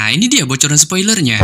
Nah, ini dia bocoran spoilernya.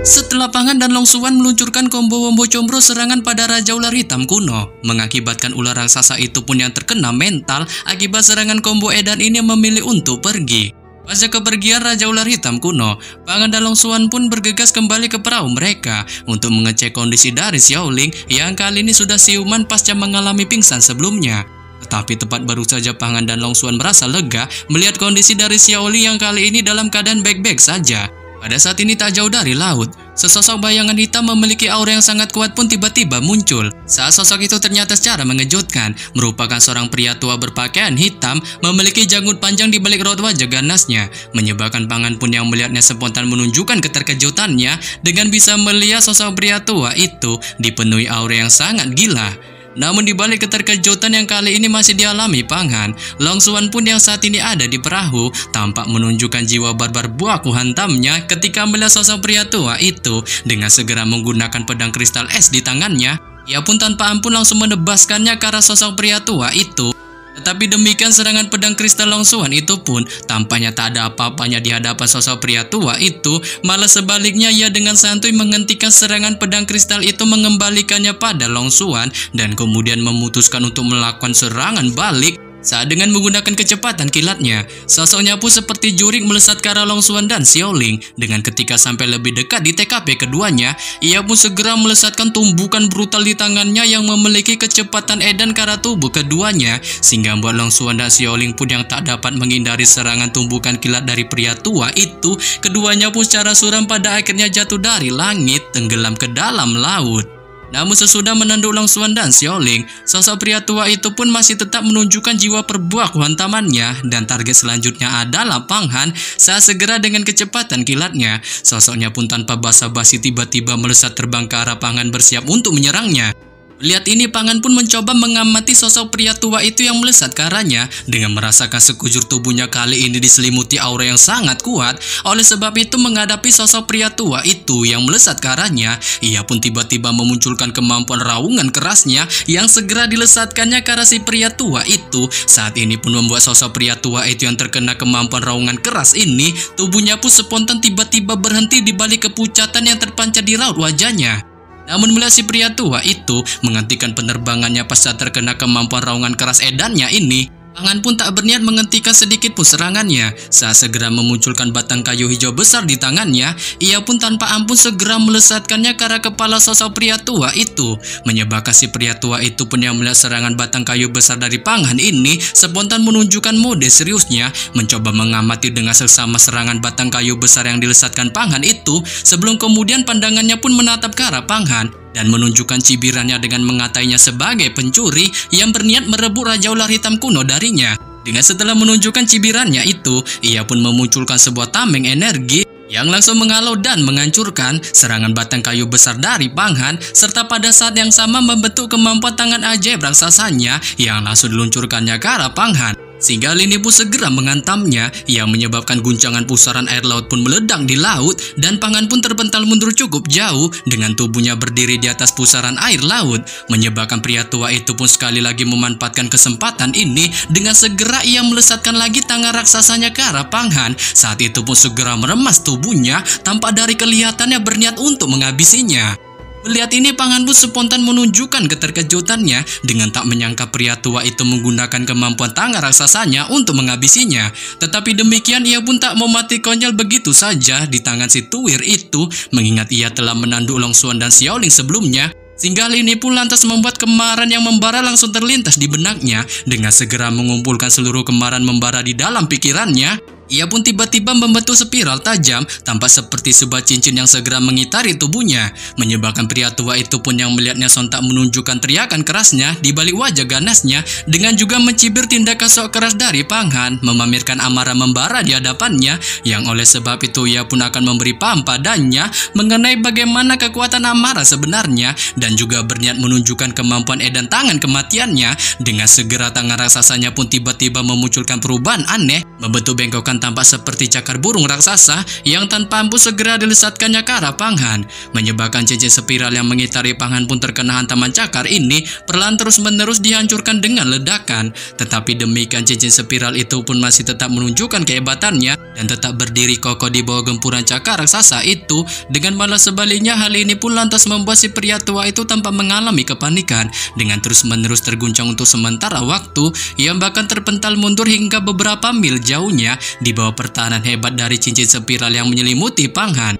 Setelah Pangan dan Long Xuan meluncurkan combo wombo combro serangan pada Raja Ular Hitam kuno, mengakibatkan ular raksasa itu pun yang terkena mental akibat serangan combo edan ini memilih untuk pergi. Pasca kepergian Raja Ular Hitam kuno, Pangan dan Long Xuan pun bergegas kembali ke perahu mereka untuk mengecek kondisi dari Xiaoling yang kali ini sudah siuman pasca mengalami pingsan sebelumnya. Tetapi tepat baru saja Pangan dan Long Xuan merasa lega melihat kondisi dari Xiaoling yang kali ini dalam keadaan baik-baik saja. Pada saat ini tak jauh dari laut, sesosok bayangan hitam memiliki aura yang sangat kuat pun tiba-tiba muncul. Saat sosok itu ternyata secara mengejutkan merupakan seorang pria tua berpakaian hitam memiliki janggut panjang di balik raut wajah ganasnya, menyebabkan Pangan pun yang melihatnya spontan menunjukkan keterkejutannya dengan bisa melihat sosok pria tua itu dipenuhi aura yang sangat gila. Namun di balik keterkejutan yang kali ini masih dialami Pangan, Long Xuan pun yang saat ini ada di perahu tampak menunjukkan jiwa barbar buaku hantamnya ketika melihat sosok pria tua itu dengan segera menggunakan pedang kristal es di tangannya. Ia pun tanpa ampun langsung menebaskannya ke arah sosok pria tua itu. Tetapi demikian serangan pedang kristal Long Xuan itu pun tampaknya tak ada apa-apanya di hadapan sosok pria tua itu. Malah sebaliknya ia dengan santuy menghentikan serangan pedang kristal itu, mengembalikannya pada Long Xuan dan kemudian memutuskan untuk melakukan serangan balik. Saat dengan menggunakan kecepatan kilatnya, sosoknya pun seperti jurik melesat ke arah Long Xuan dan Xiaoling. Dengan ketika sampai lebih dekat di TKP keduanya, ia pun segera melesatkan tumbukan brutal di tangannya yang memiliki kecepatan edan ke arah tubuh keduanya, sehingga membuat Long Xuan dan Xiaoling pun yang tak dapat menghindari serangan tumbukan kilat dari pria tua itu. Keduanya pun secara suram pada akhirnya jatuh dari langit, tenggelam ke dalam laut. Namun sesudah menanduk Long Xuan dan Xiaoling, sosok pria tua itu pun masih tetap menunjukkan jiwa perbuak hantamannya dan target selanjutnya adalah Pangan. Saat segera dengan kecepatan kilatnya, sosoknya pun tanpa basa-basi tiba-tiba melesat terbang ke arah Pangan bersiap untuk menyerangnya. Lihat ini Pangan pun mencoba mengamati sosok pria tua itu yang melesat ke arahnya dengan merasakan sekujur tubuhnya kali ini diselimuti aura yang sangat kuat. Oleh sebab itu menghadapi sosok pria tua itu yang melesat ke arahnya, ia pun tiba-tiba memunculkan kemampuan raungan kerasnya yang segera dilesatkannya ke arah si pria tua itu. Saat ini pun membuat sosok pria tua itu yang terkena kemampuan raungan keras ini, tubuhnya pun spontan tiba-tiba berhenti di balik kepucatan yang terpancar di raut wajahnya. Namun melihat si pria tua itu menghentikan penerbangannya pasca terkena kemampuan raungan keras edannya ini, Pangan pun tak berniat menghentikan sedikit pun serangannya. Saat segera memunculkan batang kayu hijau besar di tangannya, ia pun tanpa ampun segera melesatkannya ke arah kepala sosok pria tua itu, menyebabkan si pria tua itu pun yang melihat serangan batang kayu besar dari Pangan ini spontan menunjukkan mode seriusnya, mencoba mengamati dengan seksama serangan batang kayu besar yang dilesatkan Pangan itu, sebelum kemudian pandangannya pun menatap ke arah Pangan dan menunjukkan cibirannya dengan mengatainya sebagai pencuri yang berniat merebut Raja Ular Hitam kuno darinya. Dengan setelah menunjukkan cibirannya itu, ia pun memunculkan sebuah tameng energi yang langsung menghalau dan menghancurkan serangan batang kayu besar dari Pangan, serta pada saat yang sama membentuk kemampuan tangan ajaib raksasanya yang langsung diluncurkannya ke arah Pangan. Sehingga Lini pun segera menghantamnya yang menyebabkan guncangan pusaran air laut pun meledak di laut dan Pangan pun terpental mundur cukup jauh dengan tubuhnya berdiri di atas pusaran air laut, menyebabkan pria tua itu pun sekali lagi memanfaatkan kesempatan ini dengan segera ia melesatkan lagi tangan raksasanya ke arah Pangan. Saat itu pun segera meremas tubuhnya tanpa dari kelihatannya berniat untuk menghabisinya. Melihat ini Pangan pun spontan menunjukkan keterkejutannya dengan tak menyangka pria tua itu menggunakan kemampuan tangan raksasanya untuk menghabisinya. Tetapi demikian ia pun tak mau mati konyol begitu saja di tangan si tuwir itu, mengingat ia telah menanduk Long Xuan dan Xiaoling sebelumnya. Sehingga Lini pun lantas membuat kemarahan yang membara langsung terlintas di benaknya. Dengan segera mengumpulkan seluruh kemarahan membara di dalam pikirannya, ia pun tiba-tiba membentuk spiral tajam tampak seperti sebuah cincin yang segera mengitari tubuhnya, menyebabkan pria tua itu pun yang melihatnya sontak menunjukkan teriakan kerasnya di balik wajah ganasnya dengan juga mencibir tindakan sok keras dari Pangan, memamerkan amarah membara di hadapannya, yang oleh sebab itu ia pun akan memberi paham padanya mengenai bagaimana kekuatan amarah sebenarnya dan juga berniat menunjukkan kemampuan edan tangan kematiannya. Dengan segera tangan raksasanya pun tiba-tiba memunculkan perubahan aneh, membentuk bengkokan Pangan tampak seperti cakar burung raksasa yang tanpa ampun segera dilesatkannya ke arah Pangan, menyebabkan cincin spiral yang mengitari Pangan pun terkena hantaman cakar ini perlahan terus-menerus dihancurkan dengan ledakan. Tetapi demikian cincin spiral itu pun masih tetap menunjukkan kehebatannya dan tetap berdiri kokoh di bawah gempuran cakar raksasa itu. Dengan malah sebaliknya, hal ini pun lantas membuat si pria tua itu tanpa mengalami kepanikan. Dengan terus-menerus terguncang untuk sementara waktu, ia bahkan terpental mundur hingga beberapa mil jauhnya di bawah pertahanan hebat dari cincin spiral yang menyelimuti Pangan.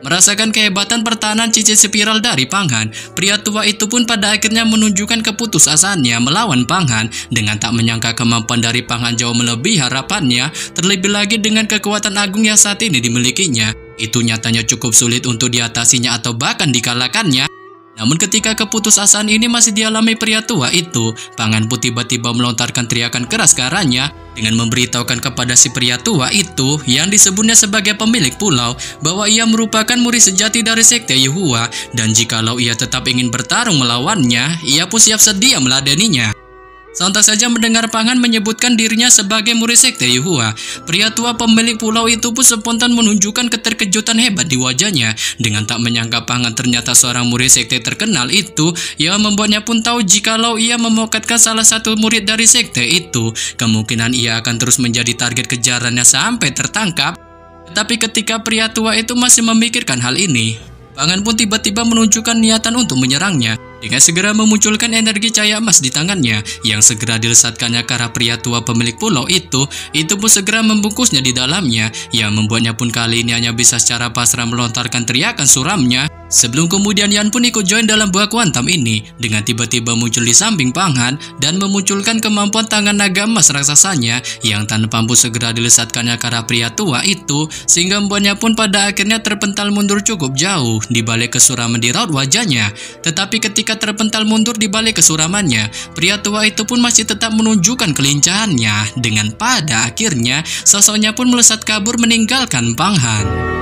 Merasakan kehebatan pertahanan cincin spiral dari Pangan, pria tua itu pun pada akhirnya menunjukkan keputusasaannya melawan Pangan. Dengan tak menyangka kemampuan dari Pangan jauh melebihi harapannya, terlebih lagi dengan kekuatan agung yang saat ini dimilikinya. Itu nyatanya cukup sulit untuk diatasinya atau bahkan dikalahkannya. Namun ketika keputusasaan ini masih dialami pria tua itu, Pangan pun tiba-tiba melontarkan teriakan keras ke arahnya dengan memberitahukan kepada si pria tua itu yang disebutnya sebagai pemilik pulau bahwa ia merupakan murid sejati dari sekte Yuhua, dan jikalau ia tetap ingin bertarung melawannya, ia pun siap sedia meladeninya. Sontak saja mendengar Pangan menyebutkan dirinya sebagai murid sekte Yuhua, pria tua pemilik pulau itu pun spontan menunjukkan keterkejutan hebat di wajahnya. Dengan tak menyangka Pangan ternyata seorang murid sekte terkenal itu, yang membuatnya pun tahu jikalau ia memokatkan salah satu murid dari sekte itu, kemungkinan ia akan terus menjadi target kejarannya sampai tertangkap. Tetapi ketika pria tua itu masih memikirkan hal ini, Pangan pun tiba-tiba menunjukkan niatan untuk menyerangnya. Dengan segera memunculkan energi cahaya emas di tangannya yang segera dilesatkannya ke arah pria tua pemilik pulau itu pun segera membungkusnya di dalamnya, yang membuatnya pun kali ini hanya bisa secara pasrah melontarkan teriakan suramnya. Sebelum kemudian Yan pun ikut join dalam buah kuantum ini dengan tiba-tiba muncul di samping Pangan dan memunculkan kemampuan tangan naga emas raksasanya yang tanpa ampun segera dilesatkannya ke arah pria tua itu, sehingga membuatnya pun pada akhirnya terpental mundur cukup jauh di balik kesuraman di raut wajahnya. Tetapi ketika terpental mundur di balik kesuramannya, pria tua itu pun masih tetap menunjukkan kelincahannya dengan pada akhirnya sosoknya pun melesat kabur meninggalkan Pangan.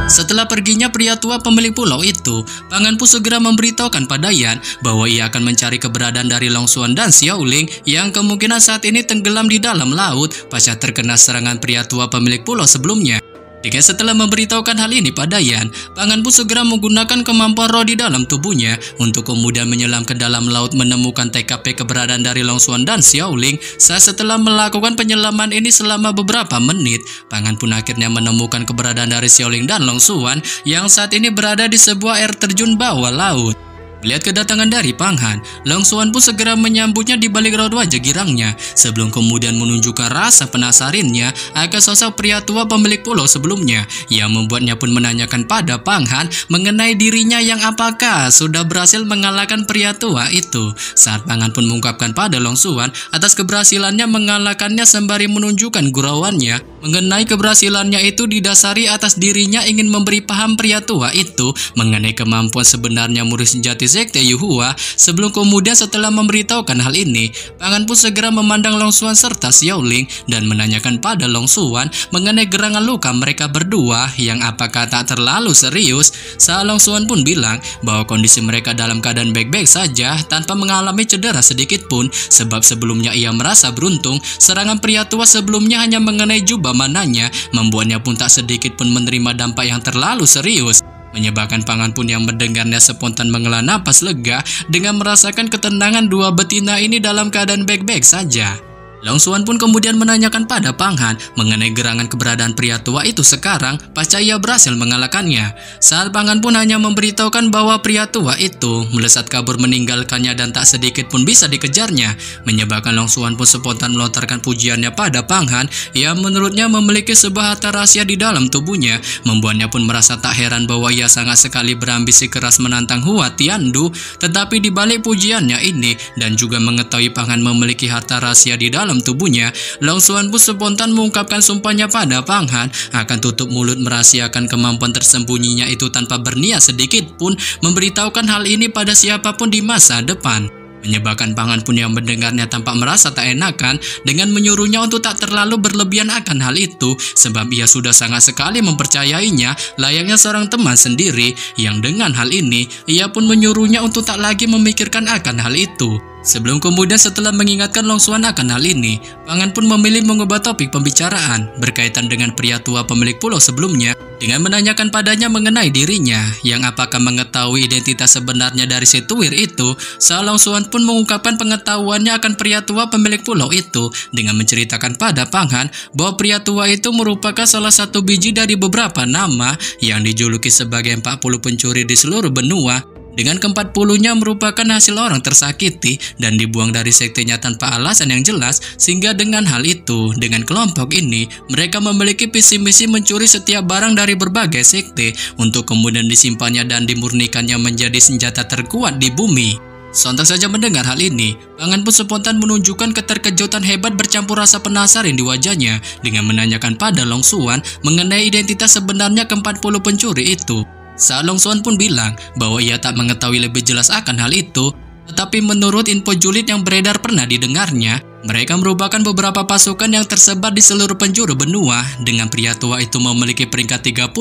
Setelah perginya pria tua pemilik pulau itu, Pangan pun segera memberitahukan pada Yan bahwa ia akan mencari keberadaan dari Long Xuan dan Xiaoling yang kemungkinan saat ini tenggelam di dalam laut pasca terkena serangan pria tua pemilik pulau sebelumnya. Dengan setelah memberitahukan hal ini pada Yan, Pangan pun segera menggunakan kemampuan roh di dalam tubuhnya untuk kemudian menyelam ke dalam laut menemukan TKP keberadaan dari Long Xuan dan Xiaoling. Setelah melakukan penyelaman ini selama beberapa menit, Pangan pun akhirnya menemukan keberadaan dari Xiaoling dan Long Xuan yang saat ini berada di sebuah air terjun bawah laut. Melihat kedatangan dari Pangan, Long Xuan pun segera menyambutnya di balik raut wajah girangnya sebelum kemudian menunjukkan rasa penasarannya akan sosok pria tua pemilik pulau sebelumnya, yang membuatnya pun menanyakan pada Pangan mengenai dirinya yang apakah sudah berhasil mengalahkan pria tua itu. Saat Pangan pun mengungkapkan pada Long Xuan atas keberhasilannya mengalahkannya sembari menunjukkan gurauannya mengenai keberhasilannya itu didasari atas dirinya ingin memberi paham pria tua itu mengenai kemampuan sebenarnya murid sejati sekte Yuhua. Sebelum kemudian setelah memberitahukan hal ini, Pangan pun segera memandang Long Xuan serta Xiaoling dan menanyakan pada Long Xuan mengenai gerangan luka mereka berdua yang apakah tak terlalu serius. Saat Long Xuan pun bilang bahwa kondisi mereka dalam keadaan baik-baik saja tanpa mengalami cedera sedikit pun, sebab sebelumnya ia merasa beruntung serangan pria tua sebelumnya hanya mengenai jubah mananya, membuatnya pun tak sedikit pun menerima dampak yang terlalu serius. Menyebabkan Pangan pun yang mendengarnya spontan menghela napas lega dengan merasakan ketenangan dua betina ini dalam keadaan baik-baik saja. Long Xuan pun kemudian menanyakan pada Pangan mengenai gerangan keberadaan pria tua itu sekarang pasca ia berhasil mengalahkannya. Saat Pangan pun hanya memberitahukan bahwa pria tua itu melesat kabur meninggalkannya dan tak sedikit pun bisa dikejarnya, menyebabkan Long Xuan pun spontan melontarkan pujiannya pada Pangan yang menurutnya memiliki sebuah harta rahasia di dalam tubuhnya, membuatnya pun merasa tak heran bahwa ia sangat sekali berambisi keras menantang Hua Tiandu. Tetapi di balik pujiannya ini dan juga mengetahui Pangan memiliki harta rahasia di dalam tubuhnya, Long Xuan pun spontan mengungkapkan sumpahnya pada Pangan akan tutup mulut merahasiakan kemampuan tersembunyinya itu tanpa berniat sedikit pun memberitahukan hal ini pada siapapun di masa depan. Menyebabkan Pangan pun yang mendengarnya tampak merasa tak enakan dengan menyuruhnya untuk tak terlalu berlebihan akan hal itu, sebab ia sudah sangat sekali mempercayainya layaknya seorang teman sendiri, yang dengan hal ini ia pun menyuruhnya untuk tak lagi memikirkan akan hal itu. Sebelum kemudian setelah mengingatkan Long Xuan akan hal ini, Pangan pun memilih mengubah topik pembicaraan berkaitan dengan pria tua pemilik pulau sebelumnya dengan menanyakan padanya mengenai dirinya yang apakah mengetahui identitas sebenarnya dari si Tuwir itu. Long Xuan pun mengungkapkan pengetahuannya akan pria tua pemilik pulau itu dengan menceritakan pada Pangan bahwa pria tua itu merupakan salah satu biji dari beberapa nama yang dijuluki sebagai 40 pencuri di seluruh benua. Dengan ke-40-nya merupakan hasil orang tersakiti dan dibuang dari sektenya tanpa alasan yang jelas, sehingga dengan hal itu, dengan kelompok ini, mereka memiliki visi misi mencuri setiap barang dari berbagai sekte untuk kemudian disimpannya dan dimurnikannya menjadi senjata terkuat di bumi. Sontak saja mendengar hal ini, Pangan pun spontan menunjukkan keterkejutan hebat bercampur rasa penasaran di wajahnya dengan menanyakan pada Long Xuan mengenai identitas sebenarnya ke-40 pencuri itu. Saat Long Xuan pun bilang bahwa ia tak mengetahui lebih jelas akan hal itu, tetapi menurut info julid yang beredar pernah didengarnya, mereka merupakan beberapa pasukan yang tersebar di seluruh penjuru benua dengan pria tua itu memiliki peringkat 38.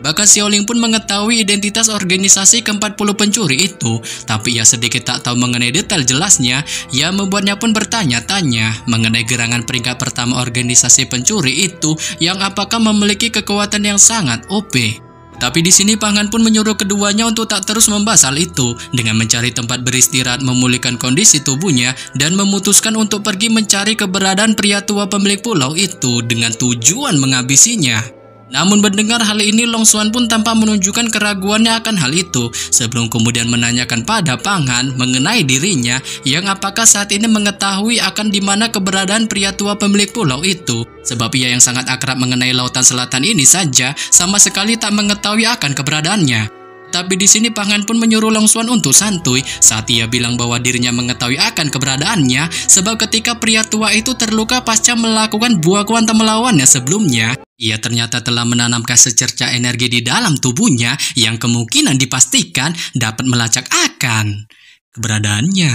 Bahkan Xiaoling pun mengetahui identitas organisasi ke-40 pencuri itu, tapi ia sedikit tak tahu mengenai detail jelasnya, yang membuatnya pun bertanya-tanya mengenai gerangan peringkat pertama organisasi pencuri itu yang apakah memiliki kekuatan yang sangat OP. Tapi di sini Pangan pun menyuruh keduanya untuk tak terus membahas hal itu dengan mencari tempat beristirahat memulihkan kondisi tubuhnya dan memutuskan untuk pergi mencari keberadaan pria tua pemilik pulau itu dengan tujuan menghabisinya. Namun mendengar hal ini Long Xuan pun tanpa menunjukkan keraguannya akan hal itu sebelum kemudian menanyakan pada Pangan mengenai dirinya yang apakah saat ini mengetahui akan di mana keberadaan pria tua pemilik pulau itu, sebab ia yang sangat akrab mengenai lautan selatan ini saja sama sekali tak mengetahui akan keberadaannya. Tapi di sini Pangan pun menyuruh Long Xuan untuk santuy saat ia bilang bahwa dirinya mengetahui akan keberadaannya sebab ketika pria tua itu terluka pasca melakukan buah kuantum melawannya sebelumnya, ia ternyata telah menanamkan secerca energi di dalam tubuhnya yang kemungkinan dipastikan dapat melacak akan keberadaannya.